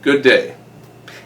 Good day.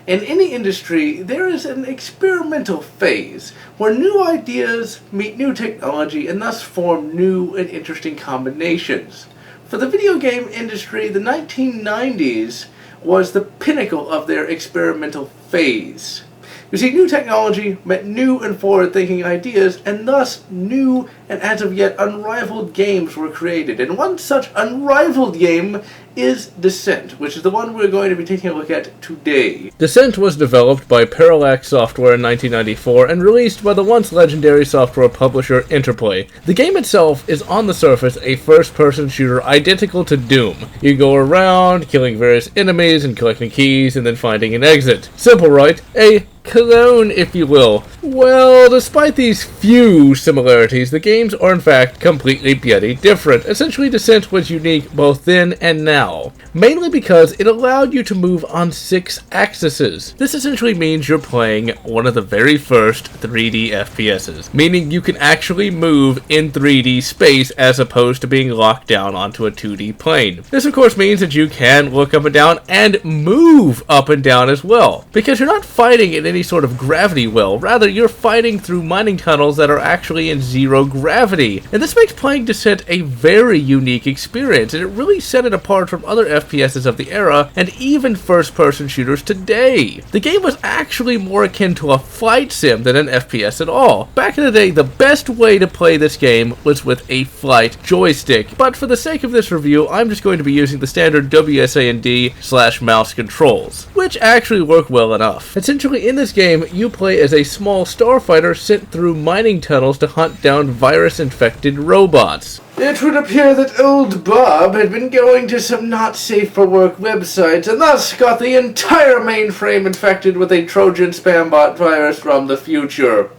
In any industry, there is an experimental phase where new ideas meet new technology and thus form new and interesting combinations. For the video game industry, the 1990s was the pinnacle of their experimental phase. You see, new technology meant new and forward-thinking ideas, and thus new and as of yet unrivaled games were created. And one such unrivaled game is Descent, which is the one we're going to be taking a look at today. Descent was developed by Parallax Software in 1994 and released by the once legendary software publisher Interplay. The game itself is on the surface a first-person shooter identical to Doom. You go around killing various enemies and collecting keys and then finding an exit. Simple, right? A clone, if you will. Well, despite these few similarities, the games are in fact completely bloody different. Essentially, Descent was unique both then and now, mainly because it allowed you to move on 6 axes. This essentially means you're playing one of the very first 3D FPSs, meaning you can actually move in 3D space as opposed to being locked down onto a 2D plane. This of course means that you can look up and down and move up and down as well, because you're not fighting in any sort of gravity well, rather you're fighting through mining tunnels that are actually in zero gravity. And this makes playing Descent a very unique experience, and it really set it apart from other FPSs of the era and even first-person shooters today. The game was actually more akin to a flight sim than an FPS at all. Back in the day, the best way to play this game was with a flight joystick, but for the sake of this review, I'm just going to be using the standard WSAND/mouse controls, which actually work well enough. Essentially, in this game, you play as a small starfighter sent through mining tunnels to hunt down virus-infected robots. It would appear that old Bob had been going to some not-safe-for-work websites and thus got the entire mainframe infected with a Trojan spam bot virus from the future,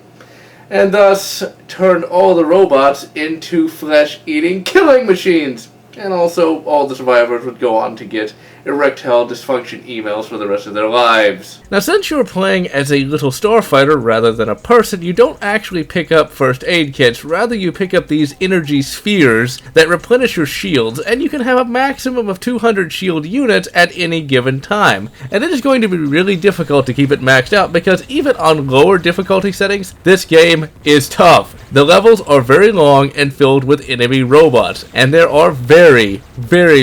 and thus turned all the robots into flesh-eating killing machines. And also, all the survivors would go on to get erectile dysfunction emails for the rest of their lives. Now, since you're playing as a little starfighter rather than a person, you don't actually pick up first aid kits. Rather, you pick up these energy spheres that replenish your shields, and you can have a maximum of 200 shield units at any given time. And it is going to be really difficult to keep it maxed out, because even on lower difficulty settings, this game is tough. The levels are very long and filled with enemy robots, and there are very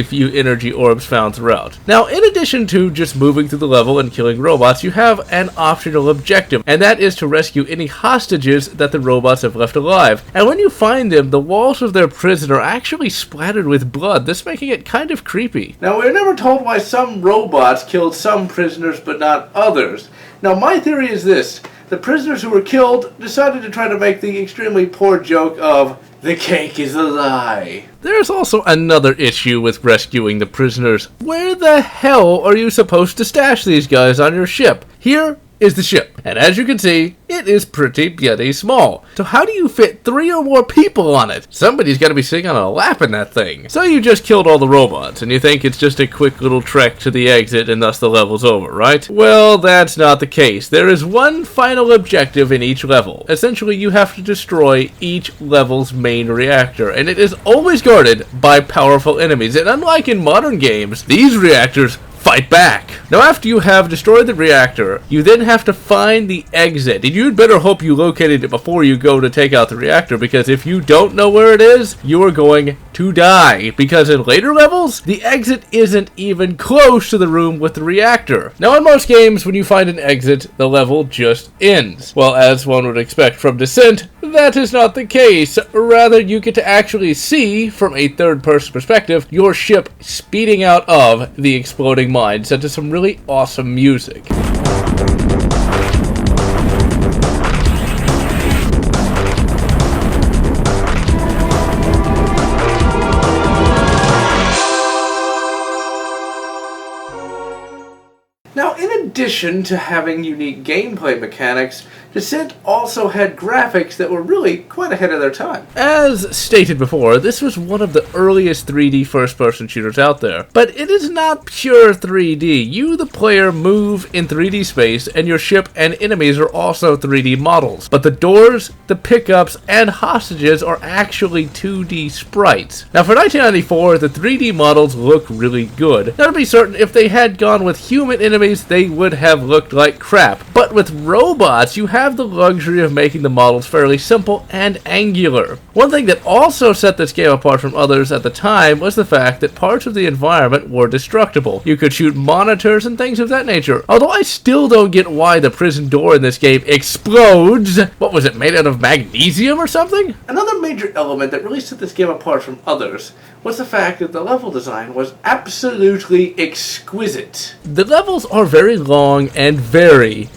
few energy orbs found throughout. Now, in addition to just moving through the level and killing robots, you have an optional objective, and that is to rescue any hostages that the robots have left alive. And when you find them, the walls of their prison are actually splattered with blood, this making it kind of creepy. Now, we're never told why some robots killed some prisoners but not others. Now, my theory is this. The prisoners who were killed decided to try to make the extremely poor joke of, the cake is a lie. There's also another issue with rescuing the prisoners. Where the hell are you supposed to stash these guys on your ship? Here is the ship, and as you can see, it is pretty bloody small. So how do you fit 3 or more people on it? Somebody's got to be sitting on a lap in that thing. So you just killed all the robots, and you think it's just a quick little trek to the exit and thus the level's over, right? Well, that's not the case. There is one final objective in each level. Essentially, you have to destroy each level's main reactor, and it is always guarded by powerful enemies. And unlike in modern games, these reactors fight back. Now, after you have destroyed the reactor, you then have to find the exit, and you'd better hope you located it before you go to take out the reactor, because if you don't know where it is, you are going to die, because in later levels, the exit isn't even close to the room with the reactor. Now, in most games, when you find an exit, the level just ends. Well, as one would expect from Descent, that is not the case. Rather, you get to actually see, from a third-person perspective, your ship speeding out of the exploding mine, set to some really awesome music. Now, in addition to having unique gameplay mechanics, Descent also had graphics that were really quite ahead of their time. As stated before, this was one of the earliest 3D first-person shooters out there, but it is not pure 3D. You, the player, move in 3D space, and your ship and enemies are also 3D models. But the doors, the pickups, and hostages are actually 2D sprites. Now, for 1994, the 3D models look really good. Now, to be certain, if they had gone with human enemies, they would have looked like crap. But with robots, you have the luxury of making the models fairly simple and angular. One thing that also set this game apart from others at the time was the fact that parts of the environment were destructible. You could shoot monitors and things of that nature. Although I still don't get why the prison door in this game explodes. What was it, made out of magnesium or something? Another major element that really set this game apart from others was the fact that the level design was absolutely exquisite. The levels are very long and very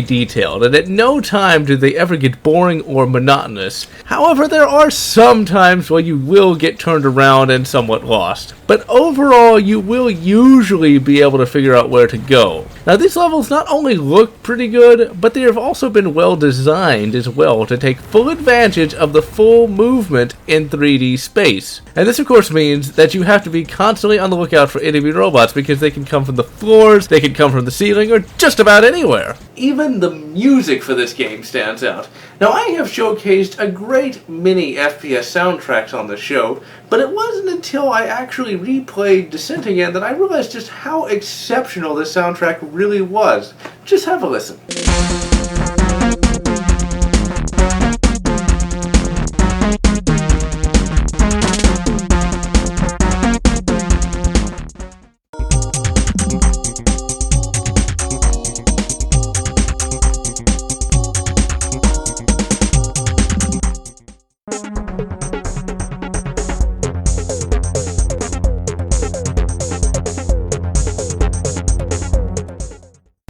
detailed, and at no time do they ever get boring or monotonous. However, there are some times where you will get turned around and somewhat lost. But overall, you will usually be able to figure out where to go. Now, these levels not only look pretty good, but they have also been well designed as well to take full advantage of the full movement in 3D space. And this, of course, means that you have to be constantly on the lookout for enemy robots because they can come from the floors, they can come from the ceiling, or just about anywhere. Even the music for this game stands out. Now, I have showcased a great many FPS soundtracks on the show, but it wasn't until I actually replayed Descent again that I realized just how exceptional this soundtrack really was. Just have a listen.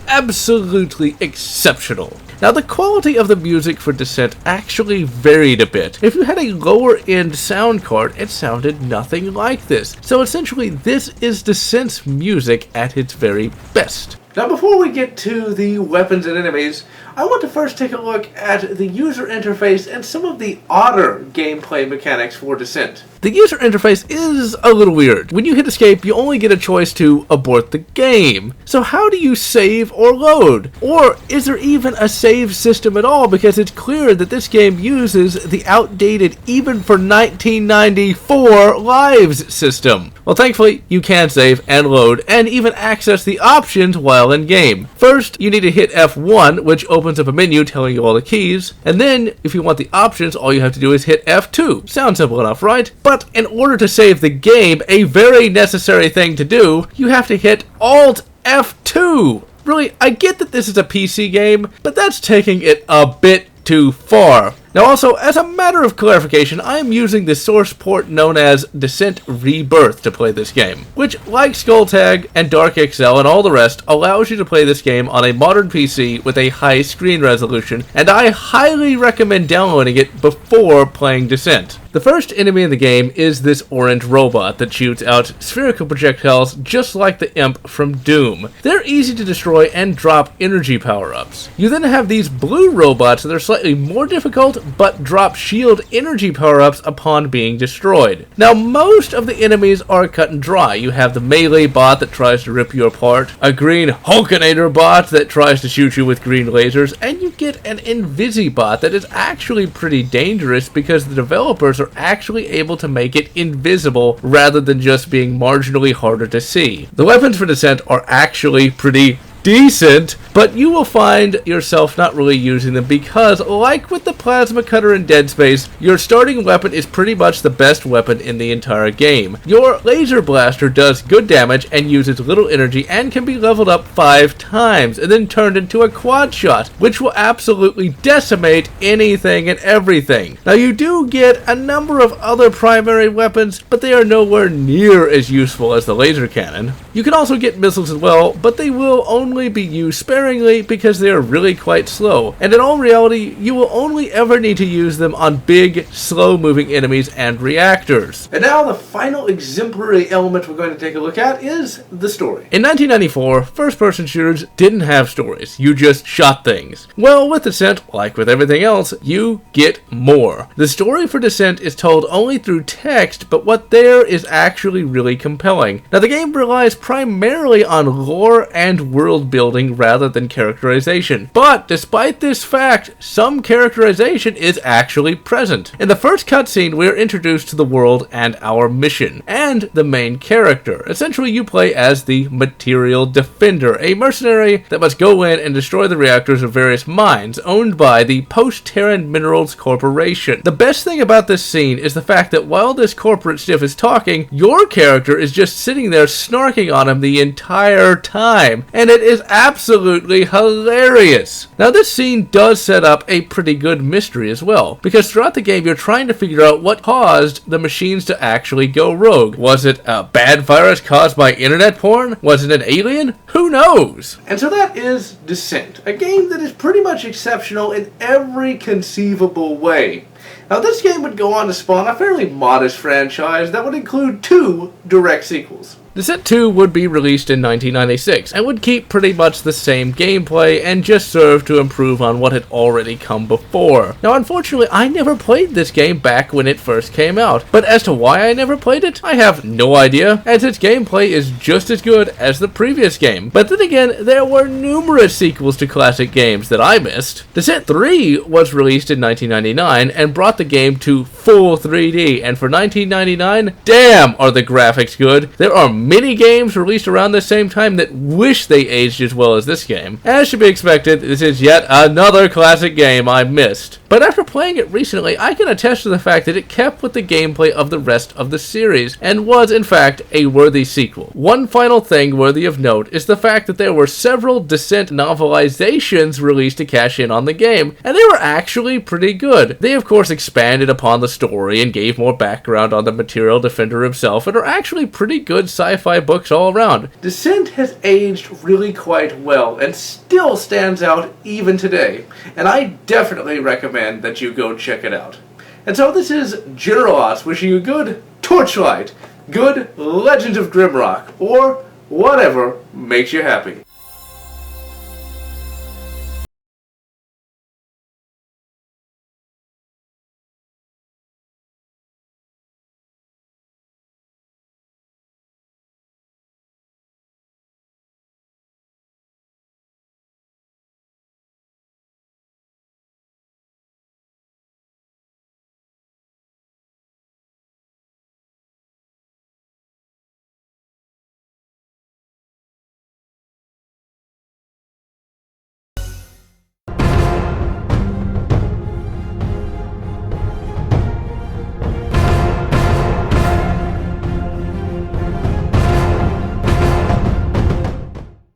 Absolutely exceptional. Now, the quality of the music for Descent actually varied a bit. If you had a lower-end sound card, it sounded nothing like this. So essentially, this is Descent's music at its very best. Now, before we get to the weapons and enemies, I want to first take a look at the user interface and some of the odder gameplay mechanics for Descent. The user interface is a little weird. When you hit escape, you only get a choice to abort the game. So how do you save or load? Or is there even a save system at all? Because it's clear that this game uses the outdated, even for 1994, lives system. Well, thankfully, you can save and load and even access the options while in game. First, you need to hit F1, which opens up a menu telling you all the keys. And then, if you want the options, all you have to do is hit F2. Sounds simple enough, right? But in order to save the game, a very necessary thing to do, you have to hit Alt F2. Really, I get that this is a PC game, but that's taking it a bit too far. Now also, as a matter of clarification, I am using the source port known as Descent Rebirth to play this game, which, like Skulltag and Dark XL and all the rest, allows you to play this game on a modern PC with a high screen resolution, and I highly recommend downloading it before playing Descent. The first enemy in the game is this orange robot that shoots out spherical projectiles just like the imp from Doom. They're easy to destroy and drop energy power-ups. You then have these blue robots that are slightly more difficult but drop shield energy power-ups upon being destroyed. Now, most of the enemies are cut and dry. You have the melee bot that tries to rip you apart, a green Hulkinator bot that tries to shoot you with green lasers, and you get an Invisibot that is actually pretty dangerous because the developers are actually able to make it invisible rather than just being marginally harder to see. The weapons for Descent are actually pretty decent, but you will find yourself not really using them because, like with the plasma cutter in Dead Space, your starting weapon is pretty much the best weapon in the entire game. Your laser blaster does good damage and uses little energy and can be leveled up 5 times and then turned into a quad shot, which will absolutely decimate anything and everything. Now, you do get a number of other primary weapons, but they are nowhere near as useful as the laser cannon. You can also get missiles as well, but they will only be used sparingly sparingly because they are really quite slow, and in all reality, you will only ever need to use them on big, slow-moving enemies and reactors. And now the final exemplary element we're going to take a look at is the story. In 1994, first-person shooters didn't have stories. You just shot things. Well, with Descent, like with everything else, you get more. The story for Descent is told only through text, but what there is actually really compelling. Now, the game relies primarily on lore and world building rather than characterization. But despite this fact, some characterization is actually present. In the first cutscene, we are introduced to the world and our mission, and the main character. Essentially, you play as the Material Defender, a mercenary that must go in and destroy the reactors of various mines owned by the Post-Terran Minerals Corporation. The best thing about this scene is the fact that while this corporate stiff is talking, your character is just sitting there snarking on him the entire time, and it is absolutely hilarious. Now, this scene does set up a pretty good mystery as well, because throughout the game you're trying to figure out what caused the machines to actually go rogue. Was it a bad virus caused by internet porn? Was it an alien? Who knows? And so that is Descent, a game that is pretty much exceptional in every conceivable way. Now, this game would go on to spawn a fairly modest franchise that would include 2 direct sequels. Descent 2 would be released in 1996 and would keep pretty much the same gameplay and just serve to improve on what had already come before. Now, unfortunately, I never played this game back when it first came out, but as to why I never played it, I have no idea, as its gameplay is just as good as the previous game. But then again, there were numerous sequels to classic games that I missed. Descent 3 was released in 1999 and brought the game to full 3D, and for 1999, damn are the graphics good. There are many games released around the same time that wish they aged as well as this game. As should be expected, this is yet another classic game I missed. But after playing it recently, I can attest to the fact that it kept with the gameplay of the rest of the series, and was in fact a worthy sequel. One final thing worthy of note is the fact that there were several Descent novelizations released to cash in on the game, and they were actually pretty good. They of course expanded upon the story and gave more background on the Material Defender himself, and are actually pretty good sci-fi books all around. Descent has aged really quite well and still stands out even today, and I definitely recommend that you go check it out. And so this is General Lotz wishing you good Torchlight, good Legend of Grimrock, or whatever makes you happy.